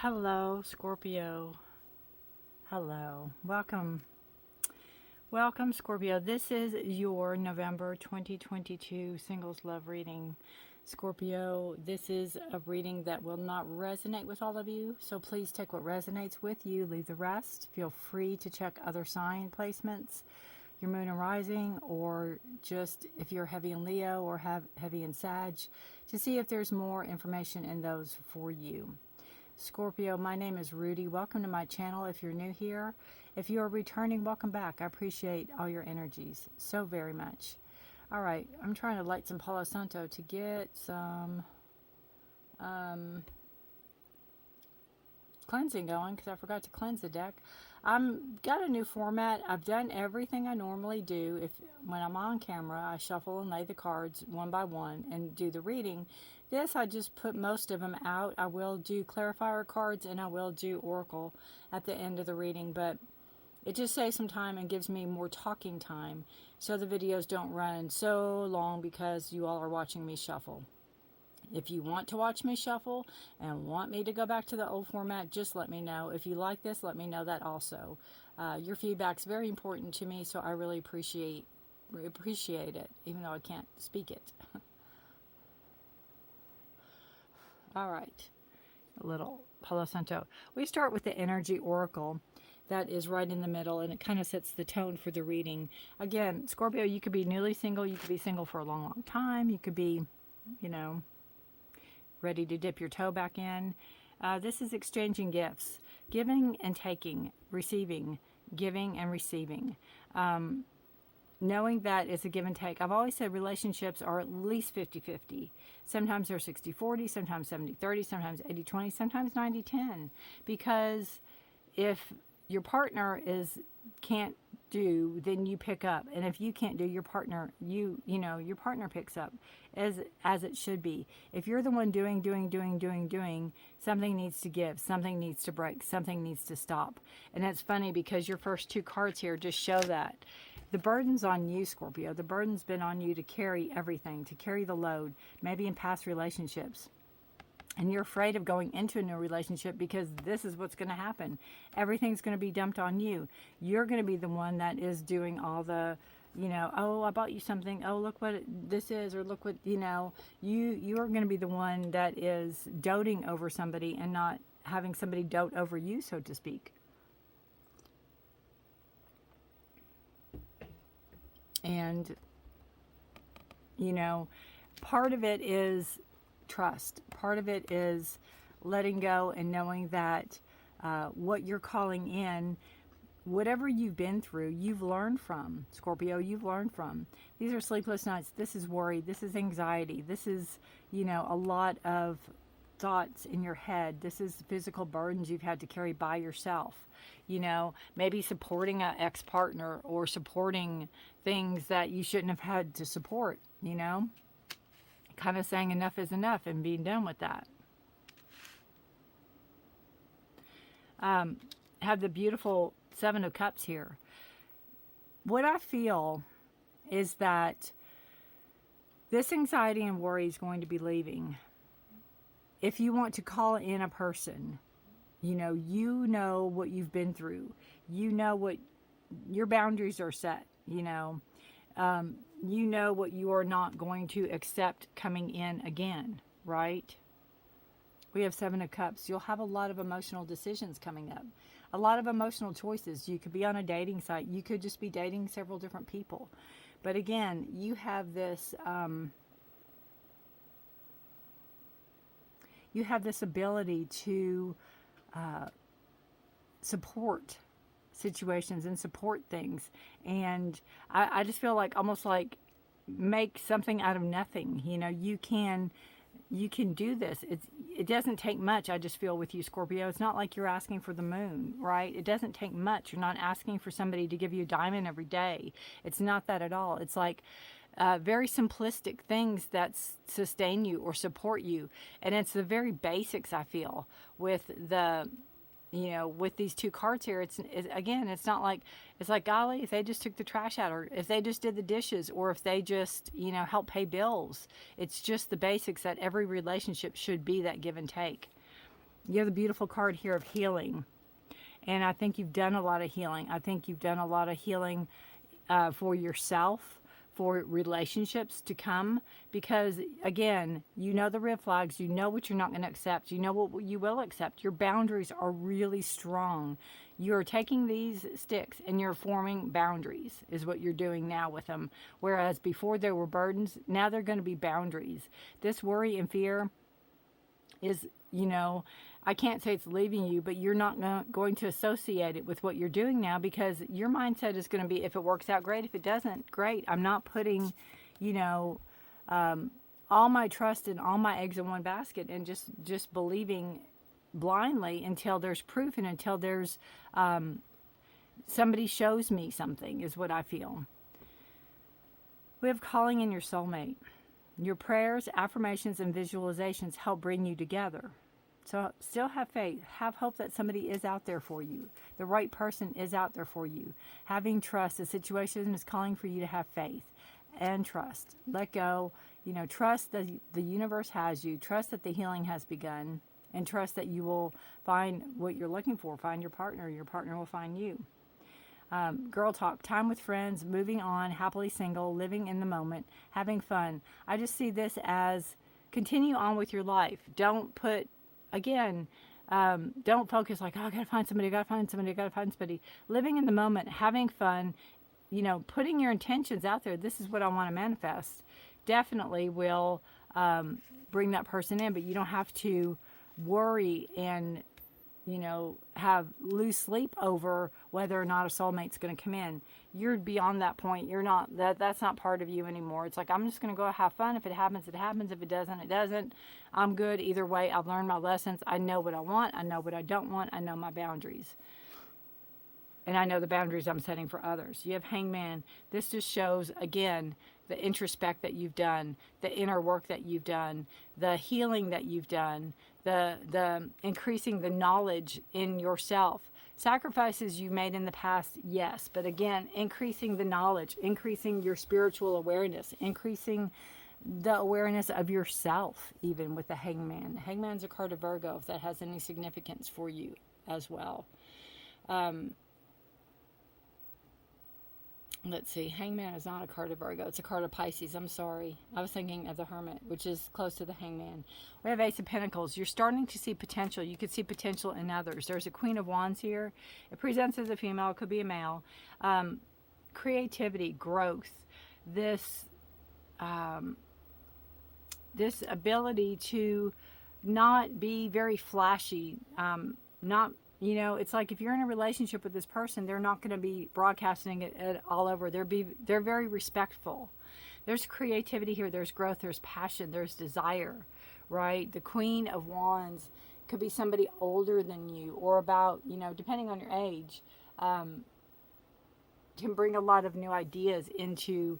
Hello, Scorpio. Hello. Welcome. Welcome, Scorpio. This is your November 2022 singles love reading. Scorpio, this is a reading that will not resonate with all of you, so please take what resonates with you, leave the rest. Feel free to check other sign placements, your moon and rising, or just if you're heavy in Leo or have heavy in Sag, to see if there's more information in those for you. Scorpio, my name is Rudy. Welcome to my channel if you're new here. If you are returning, welcome back. I appreciate all your energies so very much. All right, I'm trying to light some Palo Santo to get some cleansing going because I forgot to cleanse the deck. Got a new format. I've done everything I normally do. When I'm on camera, I shuffle and lay the cards one by one and do the reading. This, I just put most of them out. I will do clarifier cards and I will do oracle at the end of the reading, but it just saves some time and gives me more talking time so the videos don't run so long because you all are watching me shuffle. If you want to watch me shuffle and want me to go back to the old format, just let me know. If you like this, let me know that also. Your feedback's very important to me, so I really appreciate it, even though I can't speak it. All right, a little Palo Santo. We start with the energy oracle that is right in the middle, and it kind of sets the tone for the reading. Again, Scorpio, you could be newly single, you could be single for a long, long time, you could be, ready to dip your toe back in. This is exchanging gifts, giving and taking, receiving, giving and receiving. Knowing that it's a give and take. I've always said relationships are at least 50-50. Sometimes they're 60-40, sometimes 70-30, sometimes 80-20, sometimes 90-10. Because if your partner can't do, then you pick up, and if you can't do, your partner your partner picks up, as it should be. If you're the one doing, something needs to give, something needs to break, something needs to stop. And it's funny because your first two cards here just show that the burden's on you, Scorpio. The burden's been on you to carry everything, to carry the load, maybe in past relationships. And you're afraid of going into a new relationship because this is what's going to happen. Everything's going to be dumped on you. You're going to be the one that is doing all the, oh, I bought you something. Oh, look what this is, or look what, you're going to be the one that is doting over somebody and not having somebody dote over you, so to speak. And, part of it is trust. Part of it is letting go and knowing that what you're calling in, whatever you've been through, you've learned from. Scorpio, you've learned from. These are sleepless nights. This is worry. This is anxiety. This is, a lot of thoughts in your head. This is physical burdens you've had to carry by yourself. Maybe supporting an ex-partner or supporting things that you shouldn't have had to support, kind of saying enough is enough and being done with that. Have the beautiful Seven of Cups here. What I feel is that this anxiety and worry is going to be leaving. If you want to call in a person, you know what you've been through. You know what your boundaries are set, you know what you are not going to accept coming in again, right? We have Seven of Cups. You'll have a lot of emotional decisions coming up. A lot of emotional choices. You could be on a dating site. You could just be dating several different people. But again, you have this ability to support situations and support things. And I just feel like almost like make something out of nothing. You can do this. It doesn't take much, I just feel, with you, Scorpio. It's not like you're asking for the moon, right? It doesn't take much. You're not asking for somebody to give you a diamond every day. It's not that at all. It's like very simplistic things that sustain you or support you. And it's the very basics, I feel, with with these two cards here. It's not like, it's like, golly, if they just took the trash out, or if they just did the dishes, or if they just, help pay bills. It's just the basics that every relationship should be, that give and take. You have the beautiful card here of healing. And I think you've done a lot of healing. I think you've done a lot of healing for yourself, for relationships to come. Because, again, you know the red flags. You know what you're not going to accept. You know what you will accept. Your boundaries are really strong. You're taking these sticks and you're forming boundaries, is what you're doing now with them. Whereas before there were burdens, now they're going to be boundaries. This worry and fear is, I can't say it's leaving you, but you're not going to associate it with what you're doing now, because your mindset is going to be, if it works out, great. If it doesn't, great. I'm not putting, all my trust and all my eggs in one basket, and just believing blindly until there's proof, and until there's somebody shows me something, is what I feel. We have calling in your soulmate. Your prayers, affirmations, and visualizations help bring you together. So still have faith. Have hope that somebody is out there for you. The right person is out there for you. Having trust. The situation is calling for you to have faith and trust. Let go. Trust that the universe has you. Trust that the healing has begun. And trust that you will find what you're looking for. Find your partner. Your partner will find you. Girl talk, time with friends, moving on, happily single, living in the moment, having fun. I just see this as continue on with your life. Don't put, again, don't focus like, oh, I gotta find somebody, I gotta find somebody, I gotta find somebody. Living in the moment, having fun, putting your intentions out there. This is what I want to manifest. Definitely will bring that person in, but you don't have to worry and have lose sleep over whether or not a soulmate's going to come in. You're beyond that point. You're not, that's not part of you anymore. It's like, I'm just going to go have fun. If it happens, it happens. If it doesn't, it doesn't. I'm good either way. I've learned my lessons. I know what I want. I know what I don't want. I know my boundaries. And I know the boundaries I'm setting for others. You have Hangman. This just shows, again, the introspect that you've done, the inner work that you've done, the healing that you've done, the increasing the knowledge in yourself. Sacrifices you made in the past, yes. But again, increasing the knowledge, increasing your spiritual awareness, increasing the awareness of yourself, even with the Hangman. Hangman's a card of Virgo, if that has any significance for you as well. Let's see, Hangman is not a card of Virgo. It's a card of Pisces. I'm sorry. I was thinking of the Hermit, which is close to the Hangman. We have Ace of Pentacles. You're starting to see potential. You could see potential in others. There's a Queen of Wands here. It presents as a female. It could be a male. Creativity, growth. This ability to not be very flashy, it's like if you're in a relationship with this person, they're not going to be broadcasting it all over. They're very respectful. There's creativity here. There's growth. There's passion. There's desire, right? The Queen of Wands could be somebody older than you, or about, depending on your age, can bring a lot of new ideas into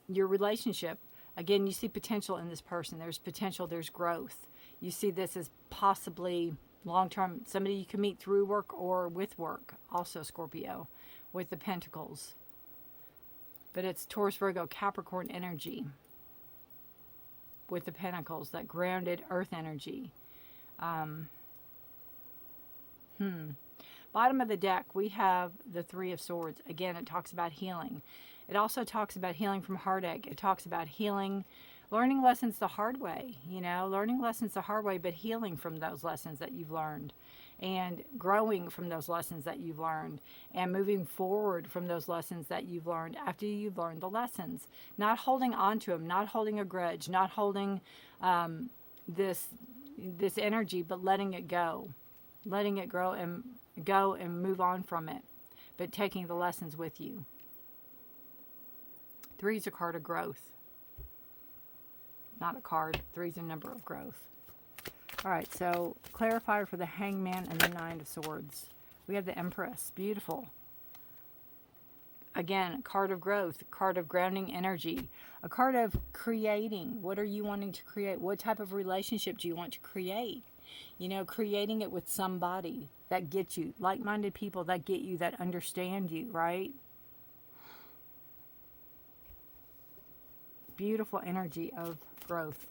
your relationship. Again, you see potential in this person. There's potential. There's growth. You see this as possibly long-term, somebody you can meet through work or with work. Also Scorpio with the Pentacles. But it's Taurus, Virgo, Capricorn energy with the Pentacles, that grounded earth energy. Bottom of the deck, we have the Three of Swords. Again, it talks about healing. It also talks about healing from heartache. It talks about healing, learning lessons the hard way, learning lessons the hard way, but healing from those lessons that you've learned, and growing from those lessons that you've learned, and moving forward from those lessons that you've learned after you've learned the lessons. Not holding on to them, not holding a grudge, not holding this energy, but letting it go. Letting it grow and go and move on from it, but taking the lessons with you. Three is a card of growth. Not a card. Three is a number of growth. All right, so clarifier for the Hangman and the Nine of Swords. We have the Empress. Beautiful. Again, card of growth, card of grounding energy, a card of creating. What are you wanting to create? What type of relationship do you want to create? Creating it with somebody that gets you, like-minded people that get you, that understand you, right? Beautiful energy of growth.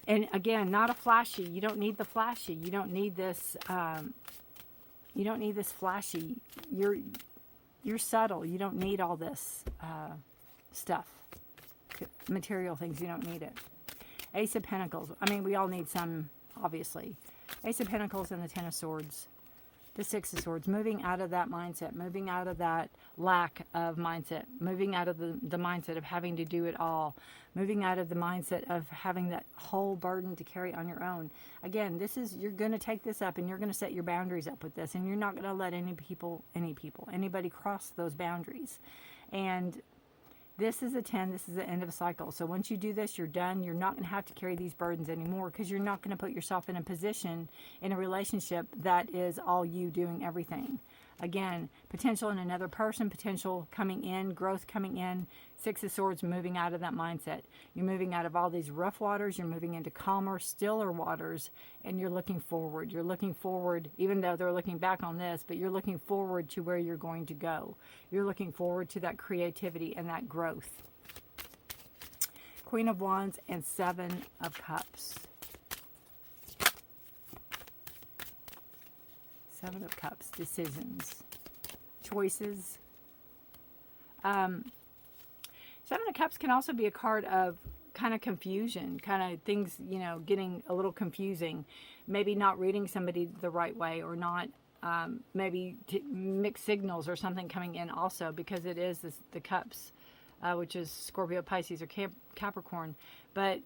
And again, not a flashy. You don't need the flashy. You don't need this. You don't need this flashy. You're subtle. You don't need all this stuff, material things. You don't need it. Ace of Pentacles. I mean, we all need some, obviously. Ace of Pentacles and the Ten of Swords. The Six of Swords. Moving out of that mindset. Moving out of that lack of mindset. Moving out of the mindset of having to do it all. Moving out of the mindset of having that whole burden to carry on your own. Again, this is, you're going to take this up and you're going to set your boundaries up with this. And you're not going to let anybody cross those boundaries. And this is a 10. This is the end of a cycle. So once you do this, you're done. You're not going to have to carry these burdens anymore because you're not going to put yourself in a position in a relationship that is all you doing everything. Again, potential in another person, potential coming in, growth coming in. Six of Swords, moving out of that mindset. You're moving out of all these rough waters. You're moving into calmer, stiller waters, and you're looking forward. You're looking forward, even though they're looking back on this, but you're looking forward to where you're going to go. You're looking forward to that creativity and that growth. Queen of Wands and Seven of Cups. Seven of Cups, decisions, choices. Seven of Cups can also be a card of kind of confusion, kind of things, you know, getting a little confusing. Maybe not reading somebody the right way, or not maybe mixed signals or something coming in also, because it is the Cups, which is Scorpio, Pisces, or Capricorn. But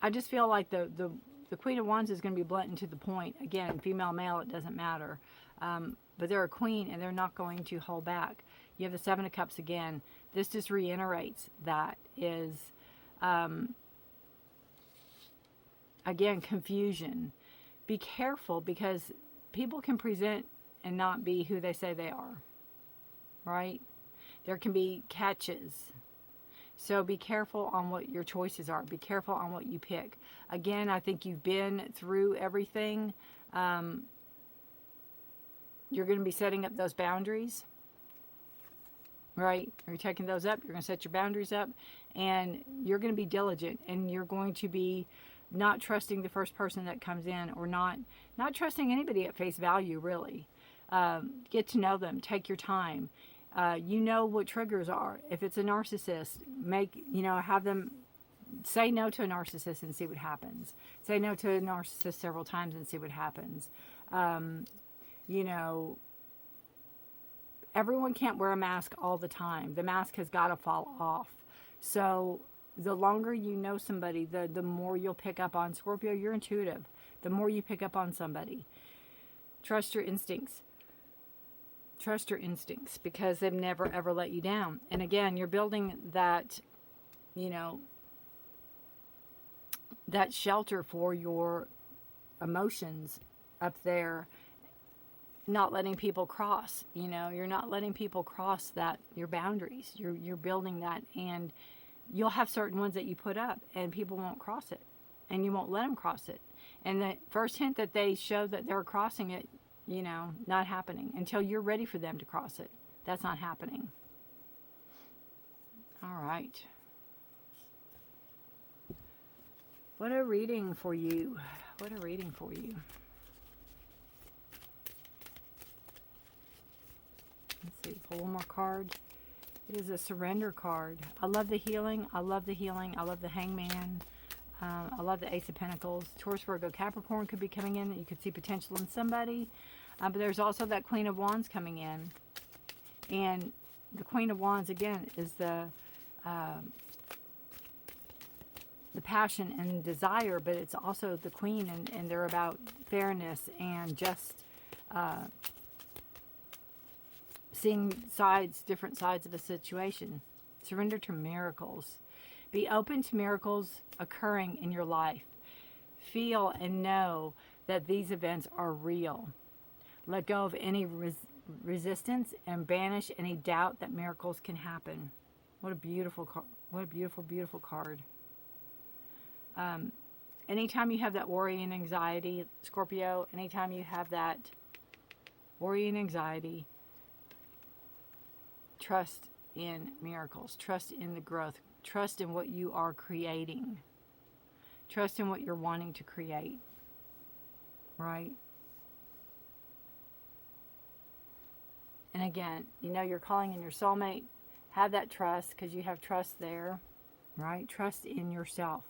I just feel like the Queen of Wands is going to be blunt and to the point. Again, female, male, it doesn't matter. But they're a queen and they're not going to hold back. You have the Seven of Cups again. This just reiterates that is, again, confusion. Be careful, because people can present and not be who they say they are, right? There can be catches. So be careful on what your choices are. Be careful on what you pick. Again, I think you've been through everything. You're going to be setting up those boundaries, right? You're taking those up. You're going to set your boundaries up, and you're going to be diligent, and you're going to be not trusting the first person that comes in, or not trusting anybody at face value, really. Get to know them. Take your time. You know what triggers are. If it's a narcissist, have them say no to a narcissist and see what happens. Say no to a narcissist several times and see what happens. Everyone can't wear a mask all the time. The mask has got to fall off. So the longer you know somebody, the more you'll pick up on. Scorpio, you're intuitive. The more you pick up on somebody. Trust your instincts. Trust your instincts, because they've never ever let you down. And again, you're building that, that shelter for your emotions up there, not letting people cross. You're not letting people cross your boundaries. You're building that, and you'll have certain ones that you put up and people won't cross it, and you won't let them cross it. And the first hint that they show that they're crossing it, not happening until you're ready for them to cross it. That's not happening. All right. What a reading for you. What a reading for you. Let's see, pull one more card. It is a surrender card. I love the healing. I love the healing. I love the Hangman. I love the Ace of Pentacles. Taurus, Virgo, Capricorn could be coming in. You could see potential in somebody. But there's also that Queen of Wands coming in. And the Queen of Wands, again, is the passion and desire, but it's also the Queen, and they're about fairness and just seeing different sides of a situation. Surrender to miracles. Be open to miracles occurring in your life. Feel and know that these events are real. Let go of any resistance and banish any doubt that miracles can happen. What a beautiful card. What a beautiful, beautiful card. Anytime you have that worry and anxiety, Scorpio, anytime you have that worry and anxiety, trust in miracles. Trust in the growth. Trust in what you are creating. Trust in what you're wanting to create, right? And again, you know you're calling in your soulmate. Have that trust, because you have trust there, right? Trust in yourself.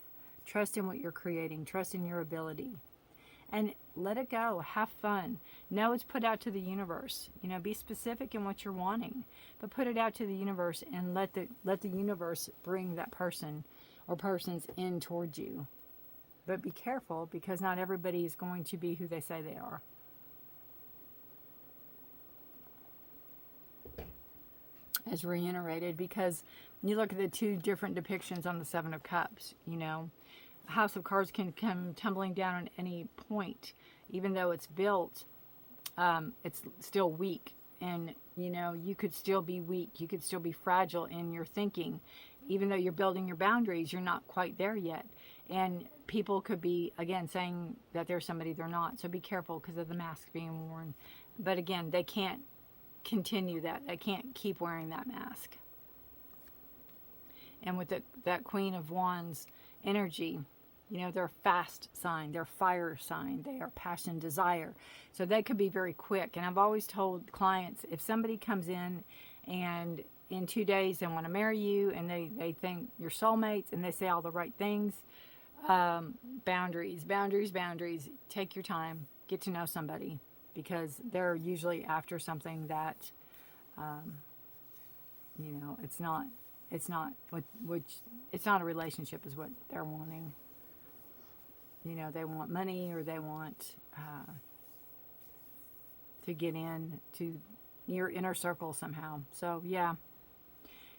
Trust in what you're creating. Trust in your ability. And let it go. Have fun. Know it's put out to the universe. You know, be specific in what you're wanting, but put it out to the universe and let the universe bring that person or persons in towards you. But be careful, because not everybody is going to be who they say they are. As reiterated, because you look at the two different depictions on the Seven of Cups, you know, House of Cards can come tumbling down at any point. Even though it's built, it's still weak. And, you know, you could still be weak. You could still be fragile in your thinking. Even though you're building your boundaries, you're not quite there yet. And people could be, again, saying that they're somebody they're not. So be careful because of the mask being worn. But again, they can't continue that. They can't keep wearing that mask. And with that Queen of Wands energy, you know, they're a fast sign, they're a fire sign, they are passion, desire. So they could be very quick. And I've always told clients, if somebody comes in and in 2 days they want to marry you and they think you're soulmates and they say all the right things, boundaries. Take your time, get to know somebody, because they're usually after something that, you know, it's not a relationship is what they're wanting. You know, they want money, or they want to get in to your inner circle somehow. So yeah,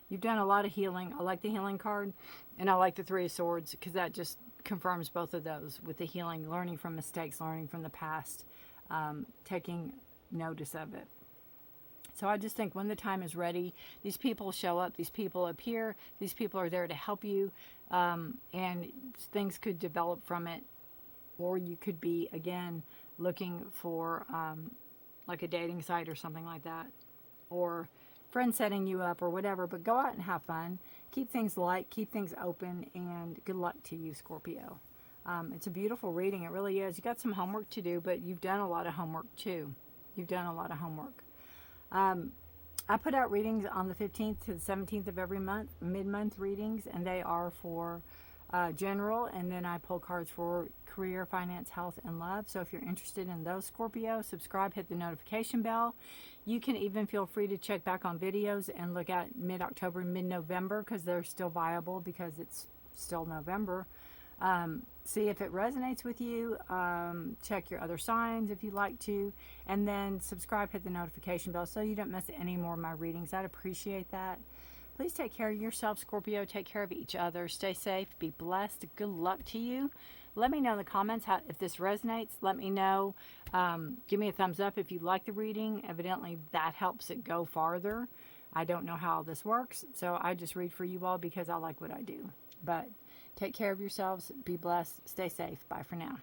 you've done a lot of healing. I like the healing card, and I like the Three of Swords, because that just confirms both of those with the healing, learning from mistakes, learning from the past, taking notice of it. So I just think when the time is ready, these people show up, these people appear, these people are there to help you, and things could develop from it. Or you could be, again, looking for like a dating site or something like that, or friends setting you up or whatever. But go out and have fun. Keep things light, keep things open, and good luck to you, Scorpio. It's a beautiful reading. It really is. You got some homework to do, but you've done a lot of homework too. You've done a lot of homework. I put out readings on the 15th to the 17th of every month, mid-month readings, and they are for general, and then I pull cards for career, finance, health, and love. So if you're interested in those, Scorpio, subscribe, hit the notification bell. You can even feel free to check back on videos and look at mid-October, mid-November, because they're still viable, because it's still November. See if it resonates with you. Check your other signs if you'd like to, and then subscribe, hit the notification bell so you don't miss any more of my readings. I'd appreciate that. Please take care of yourself, Scorpio. Take care of each other. Stay safe. Be blessed. Good luck to you. Let me know in the comments if this resonates. Let me know. Give me a thumbs up if you like the reading. Evidently, that helps it go farther. I don't know how this works, so I just read for you all because I like what I do. But take care of yourselves. Be blessed. Stay safe. Bye for now.